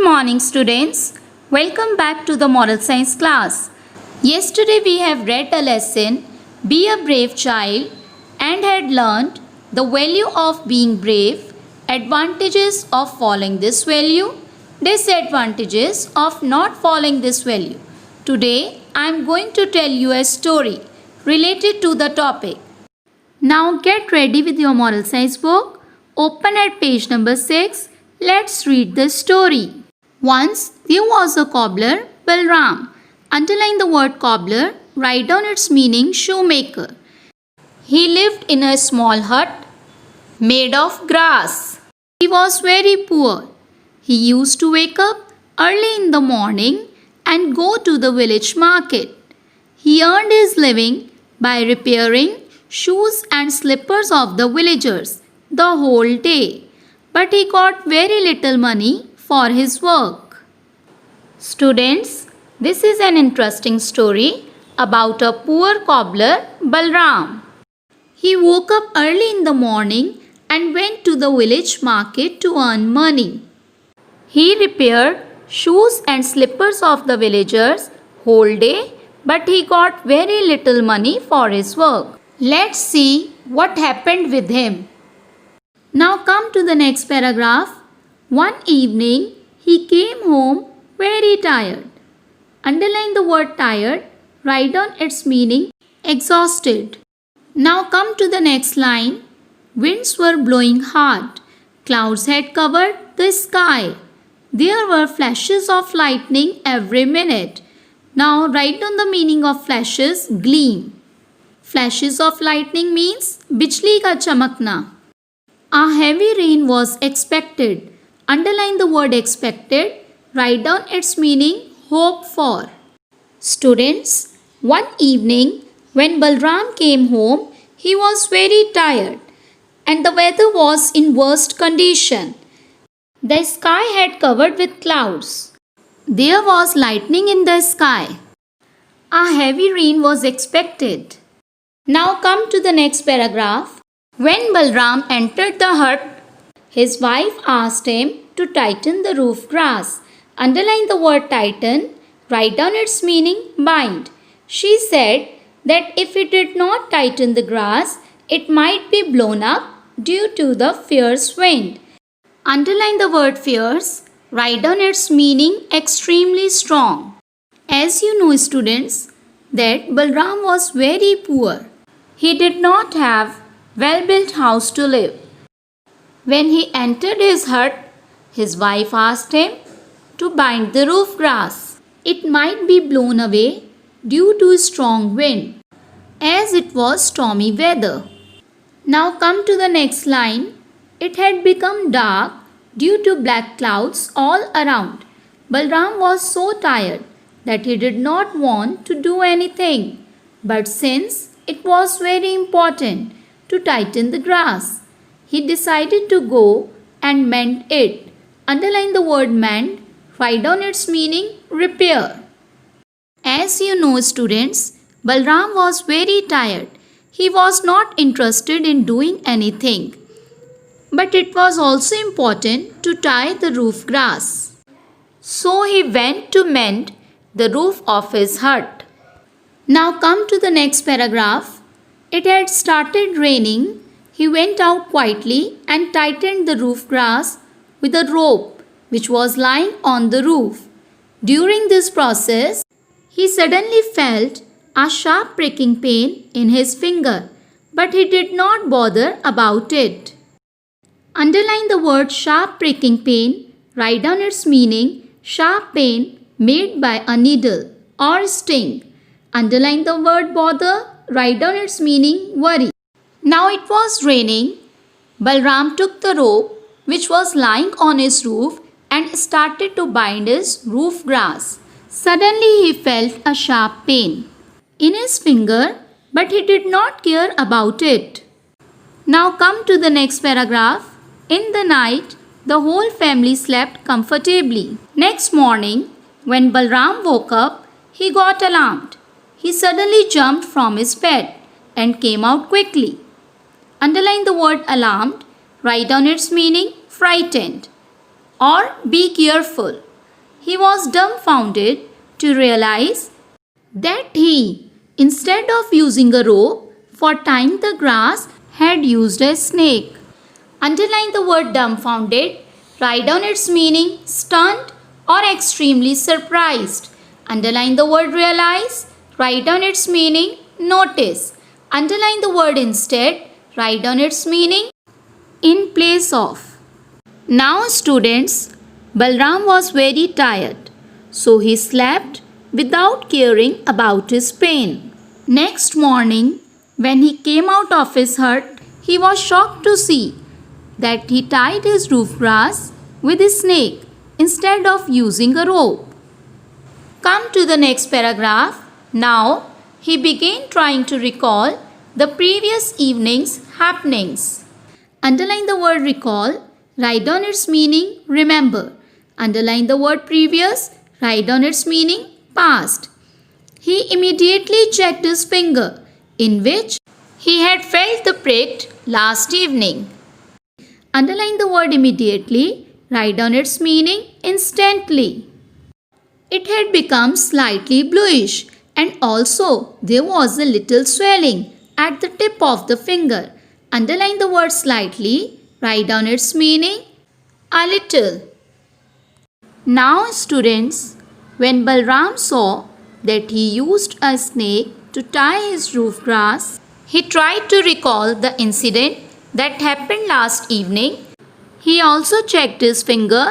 morning, students. Welcome back to the moral science class. Yesterday we have read a lesson, Be a Brave Child, and had learned the value of being brave, advantages of following this value, disadvantages of not following this value. Today I am going to tell you a story related to the topic. Now get ready with your moral science book. Open at page number 6. Let's read the story. Once there was a cobbler, Balram. Underline the word cobbler, write down its meaning, shoemaker. He lived in a small hut made of grass. He was very poor. He used to wake up early in the morning and go to the village market. He earned his living by repairing shoes and slippers of the villagers the whole day. But he got very little money for his work. Students, this is an interesting story about a poor cobbler, Balram. He woke up early in the morning and went to the village market to earn money. He repaired shoes and slippers of the villagers whole day, but he got very little money for his work. Let's see what happened with him. Now come to the next paragraph. One evening, he came home very tired. Underline the word tired. Write down its meaning, exhausted. Now come to the next line. Winds were blowing hard. Clouds had covered the sky. There were flashes of lightning every minute. Now write down the meaning of flashes, gleam. Flashes of lightning means बिजली का चमकना. A heavy rain was expected. Underline the word expected. Write down its meaning, hope for. Students, one evening when Balram came home, he was very tired and the weather was in worst condition. The sky had covered with clouds. There was lightning in the sky. A heavy rain was expected. Now come to the next paragraph. When Balram entered the hut, his wife asked him to tighten the roof grass. Underline the word tighten. Write down its meaning, bind. She said that if he did not tighten the grass, it might be blown up due to the fierce wind. Underline the word fierce. Write down its meaning, extremely strong. As you know, students, that Balram was very poor. He did not have well-built house to live. When he entered his hut, his wife asked him to bind the roof grass. It might be blown away due to strong wind, as it was stormy weather. Now come to the next line. It had become dark due to black clouds all around. Balram was so tired that he did not want to do anything. But since it was very important to tighten the grass, he decided to go and mend it. Underline the word mend. Write down its meaning, repair. As you know, students, Balram was very tired. He was not interested in doing anything. But it was also important to tie the roof grass. So he went to mend the roof of his hut. Now come to the next paragraph. It had started raining. He went out quietly and tightened the roof grass with a rope which was lying on the roof. During this process, he suddenly felt a sharp pricking pain in his finger, but he did not bother about it. Underline the word sharp pricking pain. Write down its meaning, sharp pain made by a needle or sting. Underline the word bother. Write down its meaning, worry. Now it was raining. Balram took the rope which was lying on his roof and started to bind his roof grass. Suddenly he felt a sharp pain in his finger, but he did not care about it. Now come to the next paragraph. In the night, the whole family slept comfortably. Next morning, when Balram woke up, he got alarmed. He suddenly jumped from his bed and came out quickly. Underline the word alarmed. Write down its meaning, frightened. Or be careful. he was dumbfounded to realize that he, instead of using a rope for tying the grass, had used a snake. Underline the word dumbfounded. Write down its meaning: stunned or extremely surprised. Underline the word realize. Write down its meaning: notice. Underline the word instead. Write down its meaning: in place of. Now students, Balram was very tired, so he slept without caring about his pain. Next morning, when he came out of his hut, he was shocked to see that he tied his roof grass with a snake instead of using a rope. Come to the next paragraph. Now, he began trying to recall the previous evening's happenings. Underline the word recall. Write down its meaning: remember. Underline the word previous. Write down its meaning: past. He immediately checked his finger, in which he had felt the prick last evening. Underline the word immediately. Write down its meaning: instantly. It had become slightly bluish, and also there was a little swelling at the tip of the finger. Underline the word slightly. Write down its meaning: a little. Now students, when Balram saw that he used a snake to tie his roof grass, he tried to recall the incident that happened last evening. He also checked his finger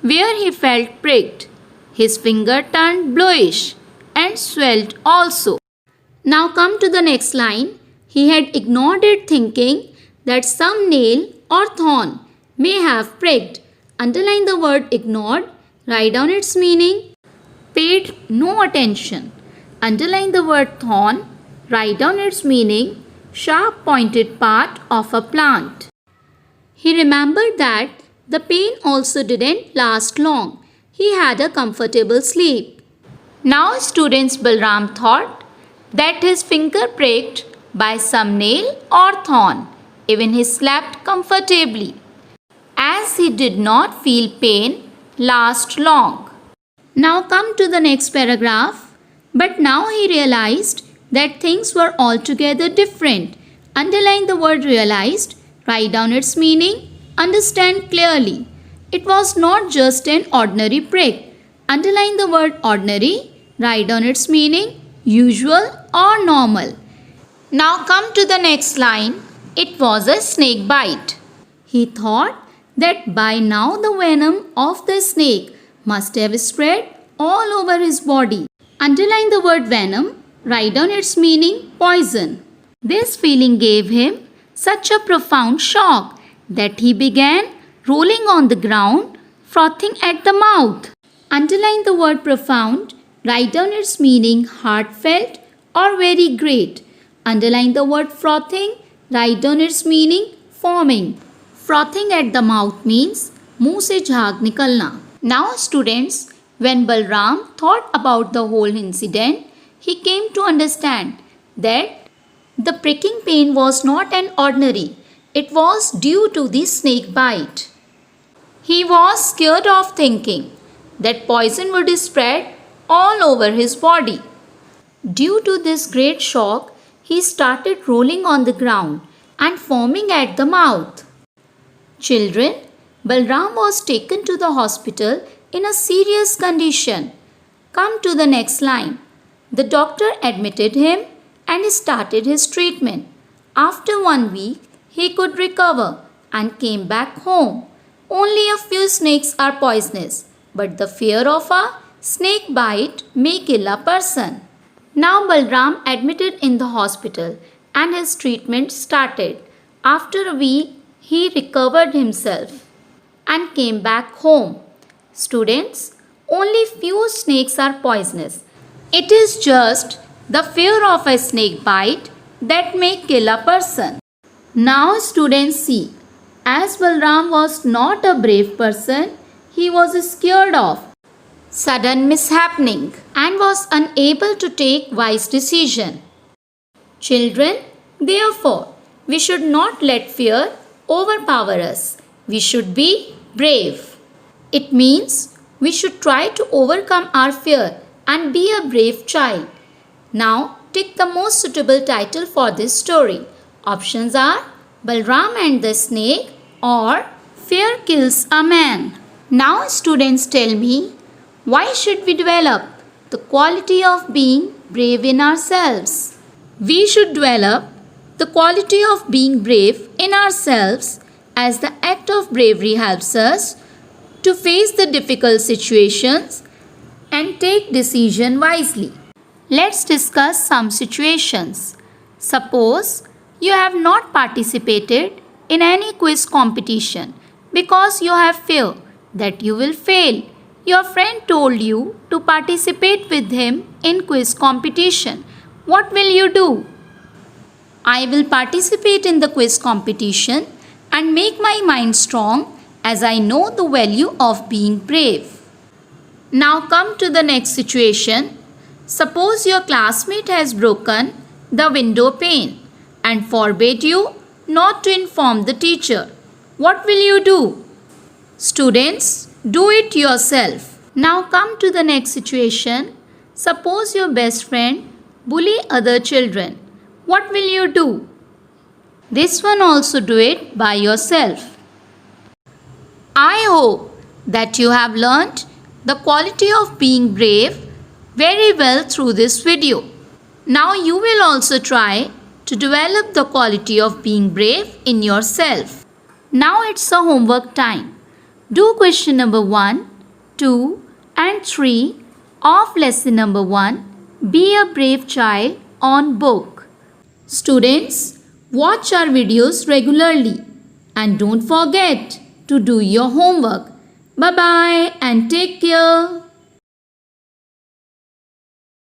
where he felt pricked. His finger turned bluish and swelled also. Now come to the next line. He had ignored it, thinking that some nail or thorn may have pricked. Underline the word ignored. Write down its meaning: paid no attention. Underline the word thorn. Write down its meaning: sharp pointed part of a plant. He remembered that the pain also didn't last long. He had a comfortable sleep. Now students, Balram thought that his finger pricked by some nail or thorn. Even he slept comfortably, as he did not feel pain last long. Now come to the next paragraph. But now he realized that things were altogether different. Underline the word realized. Write down its meaning. Understand clearly. It was not just an ordinary prick. Underline the word ordinary. Write down its meaning: usual or normal. Now come to the next line. It was a snake bite. He thought that by now the venom of the snake must have spread all over his body. Underline the word venom. Write down its meaning: poison. This feeling gave him such a profound shock that he began rolling on the ground, frothing at the mouth. Underline the word profound. Write down its meaning: heartfelt or very great. Underline the word frothing. Write down its meaning: foaming. Frothing at the mouth means मुंह से झाग निकलना. Now students, when Balram thought about the whole incident, he came to understand that the pricking pain was not an ordinary. It was due to the snake bite. He was scared of thinking that poison would spread all over his body. Due to this great shock, he started rolling on the ground and foaming at the mouth. Children, Balram was taken to the hospital in a serious condition. Come to the next line. The doctor admitted him and started his treatment. After 1 week, he could recover and came back home. Only a few snakes are poisonous, but the fear of a snake bite may kill a person. Now Balram admitted in the hospital and his treatment started. After a week, he recovered himself and came back home. Students, only few snakes are poisonous. It is just the fear of a snake bite that may kill a person. Now students see, as Balram was not a brave person, he was scared of sudden mishappening and was unable to take wise decision. Children, therefore, we should not let fear overpower us. We should be brave. It means We should try to overcome our fear and be a brave child. Now, tick the most suitable title for this story. Options are Balram and the Snake or Fear Kills a Man. Now, students, tell me, why should we develop the quality of being brave in ourselves? We should develop the quality of being brave in ourselves, as the act of bravery helps us to face the difficult situations and take decision wisely. Let's discuss some situations. Suppose you have not participated in any quiz competition because you have fear that you will fail. Your friend told you to participate with him in quiz competition. What will you do? I will participate in the quiz competition and make my mind strong, as I know the value of being brave. Now come to the next situation. Suppose your classmate has broken the window pane and forbade you not to inform the teacher. What will you do? Students, do it yourself. Now come to the next situation. Suppose your best friend bully other children. What will you do? This one also do it by yourself. I hope that you have learnt the quality of being brave very well through this video. Now you will also try to develop the quality of being brave in yourself. Now it's a homework time. Do question number 1, 2 and 3 of lesson number 1, Be a Brave Child on book. Students, watch our videos regularly and don't forget to do your homework. Bye-bye and take care.